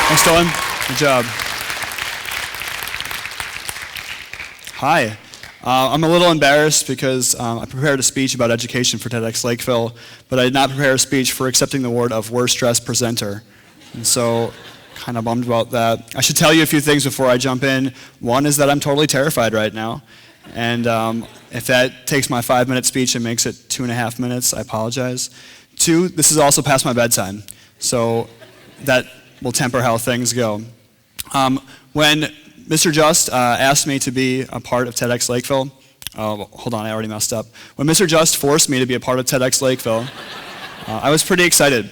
Thanks, Dylan. Good job. Hi. I'm a little embarrassed because I prepared a speech about education for TEDxLakeville, but I did not prepare a speech for accepting the award of Worst Dressed Presenter. And so, kind of bummed about that. I should tell you a few things before I jump in. One is that I'm totally terrified right now. And if that takes my 5-minute speech and makes it 2.5 minutes, I apologize. 2, this is also past my bedtime. So that will temper how things go. When Mr. Just asked me to be a part of TEDxLakeville, hold on, I already messed up. When Mr. Just forced me to be a part of TEDxLakeville, I was pretty excited.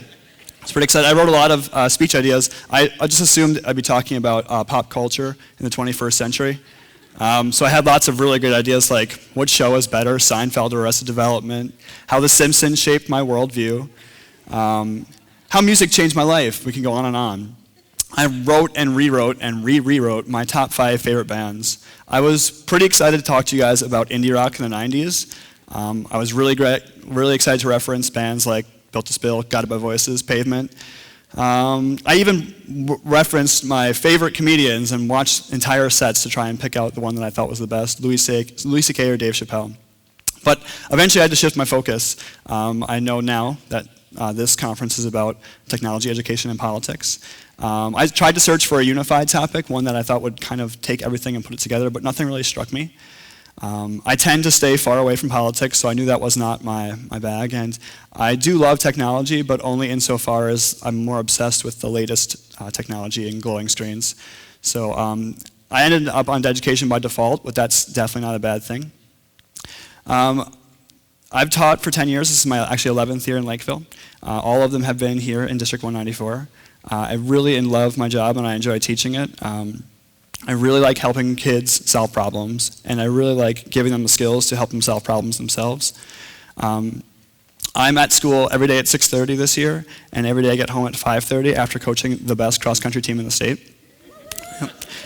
I wrote a lot of speech ideas. I just assumed I'd be talking about pop culture in the 21st century. So I had lots of really good ideas like what show is better, Seinfeld or Arrested Development, how The Simpsons shaped my worldview, how music changed my life. We can go on and on. I wrote and rewrote and rewrote my top 5 favorite bands. I was pretty excited to talk to you guys about indie rock in the 90s. I was really excited to reference bands like Built to Spill, Guided by Voices, Pavement. I even referenced my favorite comedians and watched entire sets to try and pick out the one that I thought was the best, Louis C.K. or Dave Chappelle. But eventually I had to shift my focus. I know now that this conference is about technology, education, and politics. I tried to search for a unified topic, one that I thought would kind of take everything and put it together, but nothing really struck me. I tend to stay far away from politics, so I knew that was not my bag. And I do love technology, but only insofar as I'm more obsessed with the latest technology and glowing screens. So I ended up on education by default, but that's definitely not a bad thing. I've taught for 10 years. This is my actually 11th year in Lakeville. All of them have been here in District 194. I really love my job and I enjoy teaching it. I really like helping kids solve problems, and I really like giving them the skills to help them solve problems themselves. I'm at school every day at 6:30 this year, and every day I get home at 5:30 after coaching the best cross-country team in the state.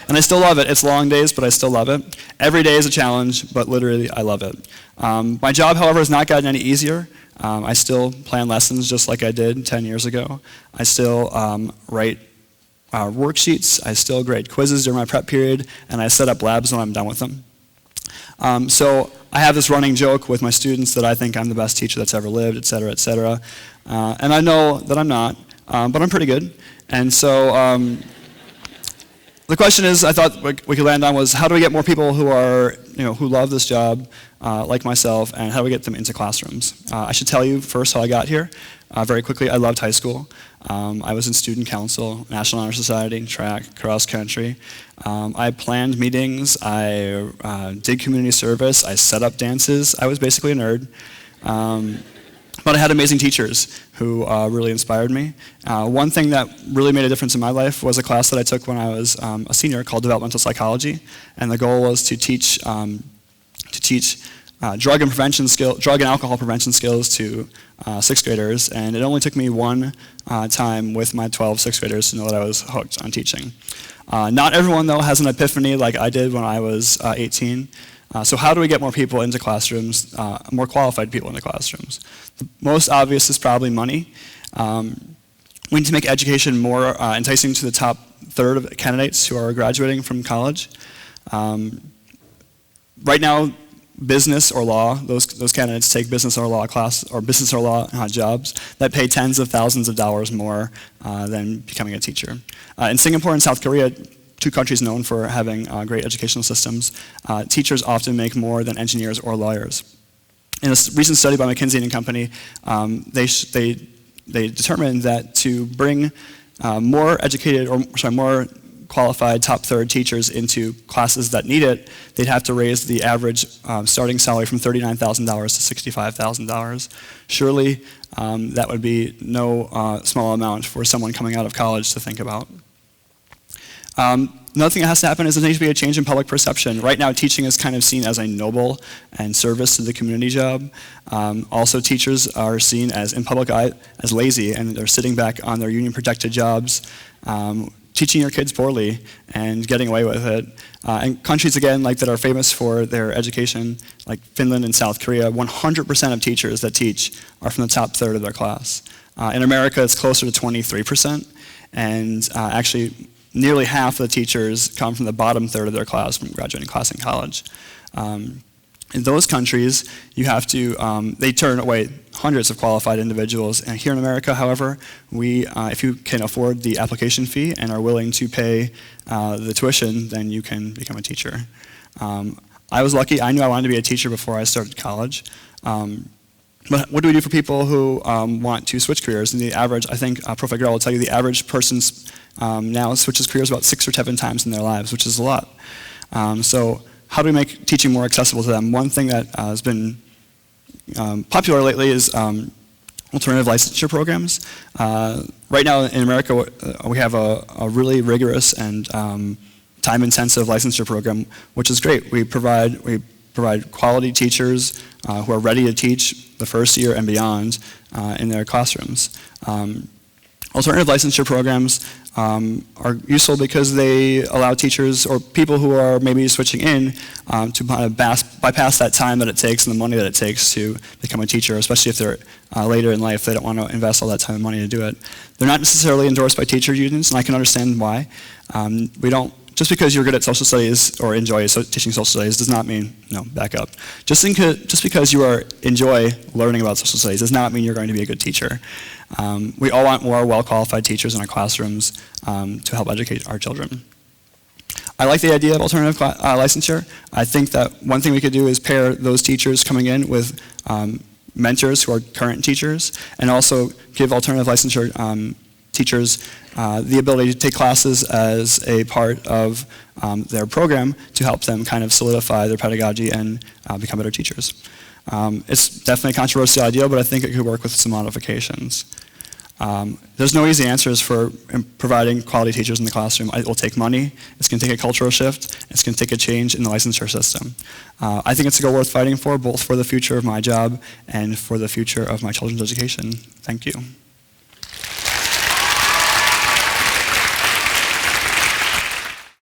And I still love it. It's long days, but I still love it. Every day is a challenge, but literally I love it. My job, however, has not gotten any easier. I still plan lessons just like I did 10 years ago. I still write worksheets, I still grade quizzes during my prep period, and I set up labs when I'm done with them. So I have this running joke with my students that I think I'm the best teacher that's ever lived, et cetera, et cetera. And I know that I'm not, but I'm pretty good. And so the question is, I thought we could land on was, how do we get more people who are, who love this job, like myself, and how do we get them into classrooms? I should tell you first how I got here. Very quickly, I loved high school. I was in student council, National Honor Society, track, cross country. I planned meetings, I did community service, I set up dances. I was basically a nerd. But I had amazing teachers who really inspired me. One thing that really made a difference in my life was a class that I took when I was a senior called Developmental Psychology, and the goal was to teach drug and alcohol prevention skills to 6th graders, and it only took me one time with my 12 6th graders to know that I was hooked on teaching. Not everyone, though, has an epiphany like I did when I was 18. So how do we get more people into classrooms, more qualified people into classrooms? The most obvious is probably money. We need to make education more enticing to the top third of candidates who are graduating from college. Right now, business or law, those candidates take business or law class or business or law jobs that pay tens of thousands of dollars more than becoming a teacher. In Singapore and South Korea, 2 countries known for having great educational systems, teachers often make more than engineers or lawyers. In a recent study by McKinsey & Company, they determined that to bring more qualified top third teachers into classes that need it, they'd have to raise the average starting salary from $39,000 to $65,000. Surely that would be no small amount for someone coming out of college to think about. Another thing that has to happen is there needs to be a change in public perception. Right now, teaching is kind of seen as a noble and service to the community job. Also, teachers are seen as, in public eye, as lazy, and they're sitting back on their union-protected jobs, teaching your kids poorly and getting away with it. And countries, again, like that are famous for their education, like Finland and South Korea, 100% of teachers that teach are from the top third of their class. In America, it's closer to 23%. and actually nearly half of the teachers come from the bottom third of their class from graduating class in college. In those countries, you have to, they turn away hundreds of qualified individuals. And here in America, however, if you can afford the application fee and are willing to pay the tuition, then you can become a teacher. I was lucky. I knew I wanted to be a teacher before I started college. But what do we do for people who want to switch careers? And the average, I think Prof. Egerell will tell you, the average person now switches careers about 6 or 7 times in their lives, which is a lot. So how do we make teaching more accessible to them? One thing that has been popular lately is alternative licensure programs. Right now in America, we have a really rigorous and time-intensive licensure program, which is great. We provide quality teachers who are ready to teach the first year and beyond in their classrooms. Alternative licensure programs are useful because they allow teachers or people who are maybe switching in to bypass that time that it takes and the money that it takes to become a teacher, especially if they're later in life. They don't want to invest all that time and money to do it. They're not necessarily endorsed by teacher unions, and I can understand why. Just because you're good at social studies or enjoy teaching social studies does not mean, back up. Just because you enjoy learning about social studies does not mean you're going to be a good teacher. We all want more well-qualified teachers in our classrooms to help educate our children. I like the idea of alternative licensure. I think that one thing we could do is pair those teachers coming in with mentors who are current teachers, and also give alternative licensure teachers the ability to take classes as a part of their program to help them kind of solidify their pedagogy and become better teachers. It's definitely a controversial idea, but I think it could work with some modifications. There's no easy answers for providing quality teachers in the classroom. It will take money, it's going to take a cultural shift, it's going to take a change in the licensure system. I think it's a goal worth fighting for, both for the future of my job and for the future of my children's education. Thank you.